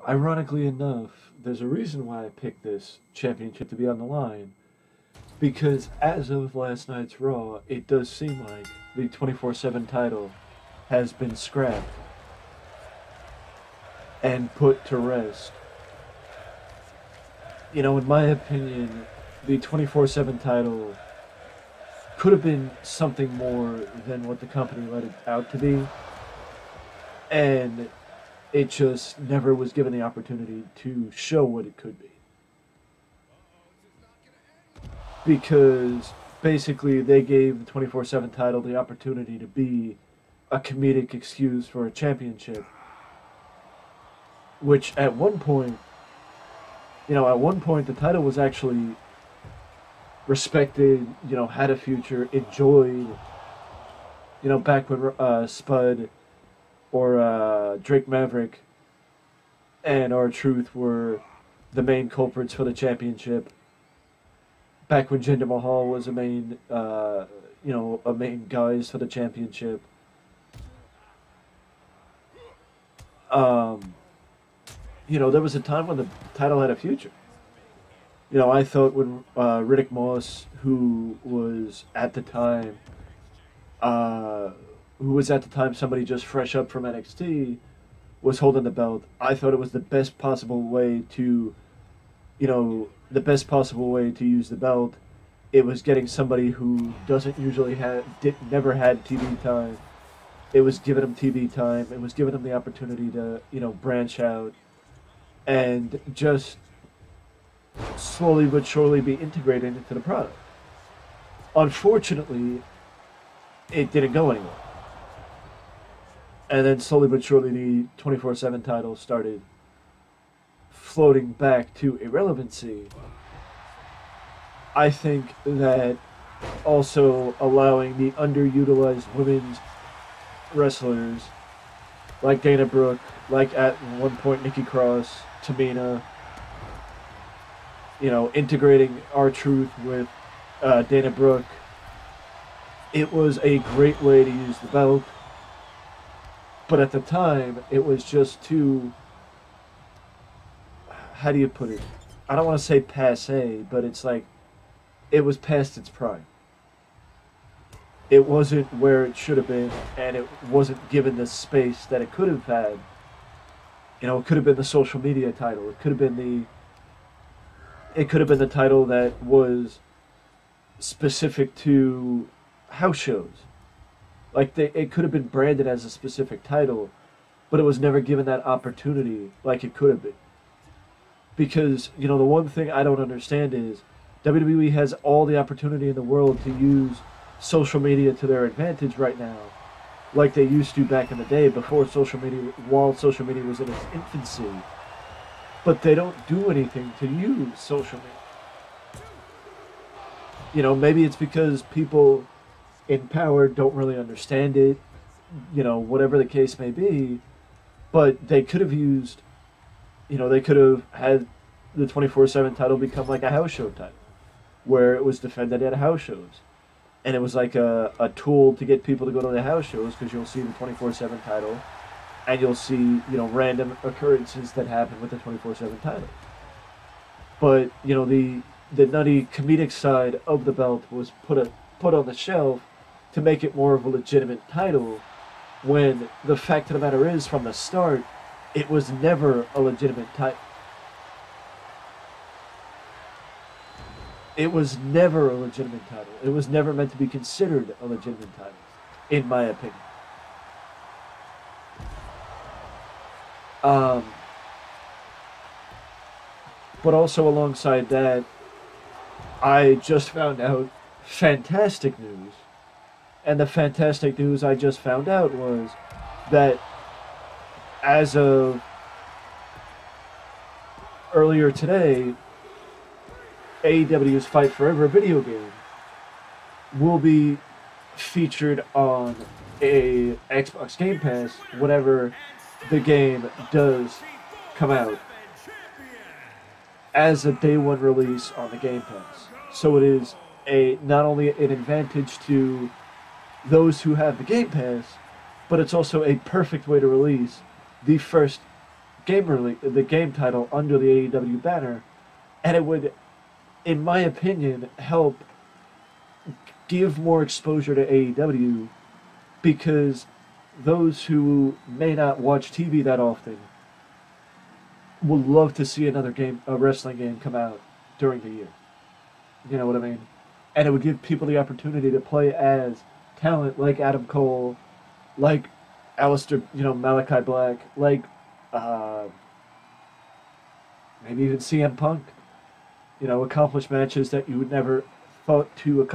Ironically enough, there's a reason why I picked this championship to be on the line. Because as of last night's Raw, it does seem like the 24/7 title has been scrapped and put to rest. In my opinion, the 24/7 title could have been something more than what the company let it out to be. And it just never was given the opportunity to show what it could be. Because basically they gave the 24/7 title the opportunity to be a comedic excuse for a championship, which at one point the title was actually respected, had a future, enjoyed, back when Spud or Drake Maverick and R-Truth were the main culprits for the championship. Back when Jinder Mahal was a main guys for the championship. Um, there was a time when the title had a future. I thought when Riddick Moss, uh, who was at the time somebody just fresh up from NXT, was holding the belt, I thought it was the best possible way to use the belt. It was getting somebody who doesn't usually never had TV time. It was giving them TV time. It was giving them the opportunity to, branch out and just slowly but surely be integrated into the product. Unfortunately, it didn't go anywhere. And then slowly but surely the 24/7 title started floating back to irrelevancy. I think that also allowing the underutilized women's wrestlers like Dana Brooke, like at one point Nikki Cross, Tamina, integrating R-Truth with Dana Brooke. It was a great way to use the belt, but at the time, it was just too, how do you put it? I don't want to say passe, but it's like, it was past its prime. It wasn't where it should have been, and it wasn't given the space that it could have had. It could have been the social media title. It could have been the title that was specific to house shows. Like it could have been branded as a specific title, but it was never given that opportunity like it could have been. Because the one thing I don't understand is WWE has all the opportunity in the world to use social media to their advantage right now, like they used to back in the day while social media was in its infancy. But they don't do anything to use social media. Maybe it's because people in power don't really understand it, whatever the case may be. But they could have had the 24/7 title become like a house show title, where it was defended at house shows. And it was like a tool to get people to go to the house shows, because you'll see the 24/7 title and you'll see, random occurrences that happen with the 24/7 title. But, the nutty comedic side of the belt was put on the shelf to make it more of a legitimate title, when the fact of the matter is, from the start, it was never a legitimate title. It was never a legitimate title. It was never meant to be considered a legitimate title, in my opinion. Um, but also alongside that, I just found out fantastic news. And the fantastic news I just found out was that as of earlier today, AEW's Fight Forever video game will be featured on a Xbox Game Pass whenever the game does come out, as a day one release on the Game Pass. So it is not only an advantage to those who have the Game Pass, but it's also a perfect way to release the first the game title under the AEW banner, and it would, in my opinion, help give more exposure to AEW, because those who may not watch TV that often would love to see a wrestling game come out during the year. You know what I mean? And it would give people the opportunity to play as talent like Adam Cole, like Alistair, Malachi Black, like maybe even CM Punk. Accomplish matches that you would never thought to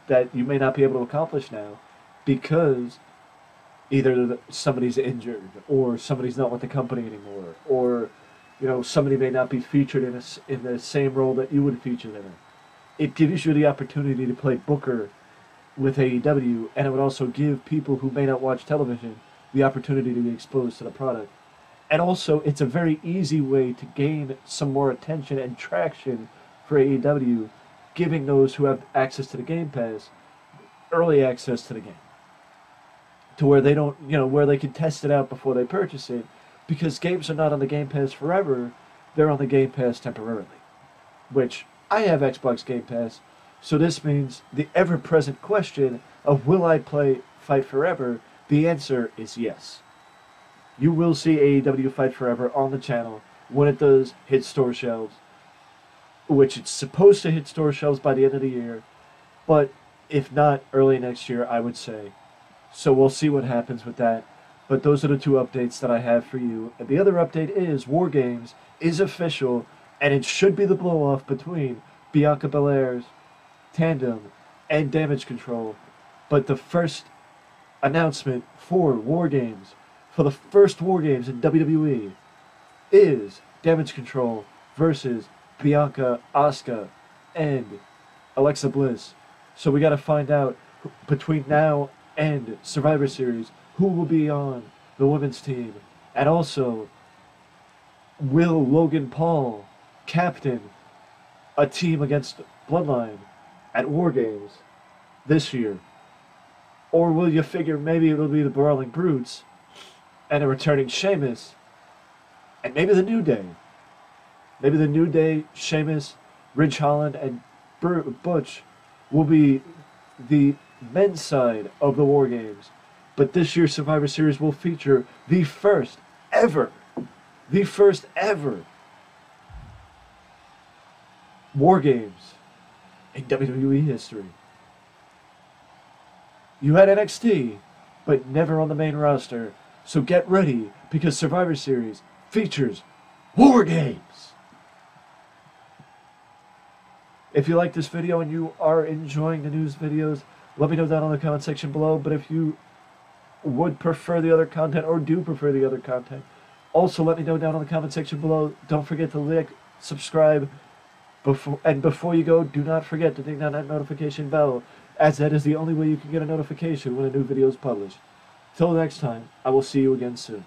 that you may not be able to accomplish now, because either somebody's injured, or somebody's not with the company anymore, or somebody may not be featured in the same role that you would feature them in. It gives you the opportunity to play Booker with AEW, and it would also give people who may not watch television the opportunity to be exposed to the product. And also, it's a very easy way to gain some more attention and traction for AEW, giving those who have access to the Game Pass early access to the game, to where they don't, where they can test it out before they purchase it, because games are not on the Game Pass forever, they're on the Game Pass temporarily. Which, I have Xbox Game Pass, so this means the ever-present question of will I play Fight Forever, the answer is yes. You will see AEW Fight Forever on the channel when it does hit store shelves, which it's supposed to hit store shelves by the end of the year, but if not early next year, I would say. So we'll see what happens with that. But those are the two updates that I have for you. And the other update is War Games is official, and it should be the blow-off between Bianca Belair's Tandem and Damage Control. But the first announcement for War Games, for the first War Games in WWE, is Damage Control versus Bianca, Asuka, and Alexa Bliss. So we got to find out between now and Survivor Series who will be on the women's team. And also, will Logan Paul captain a team against Bloodline at War Games this year? Or will you figure maybe it'll be the Brawling Brutes and a returning Sheamus, and maybe the New Day? Maybe the New Day, Sheamus, Ridge Holland, and Butch will be the men's side of the War Games. But this year's Survivor Series will feature the first ever War Games in WWE history. You had NXT, but never on the main roster. So get ready, because Survivor Series features War Games. If you like this video and you are enjoying the news videos, let me know down in the comment section below. But if you would prefer the other content, or do prefer the other content, also let me know down in the comment section below. Don't forget to like, subscribe, before you go, do not forget to ding down that notification bell, as that is the only way you can get a notification when a new video is published. Till next time, I will see you again soon.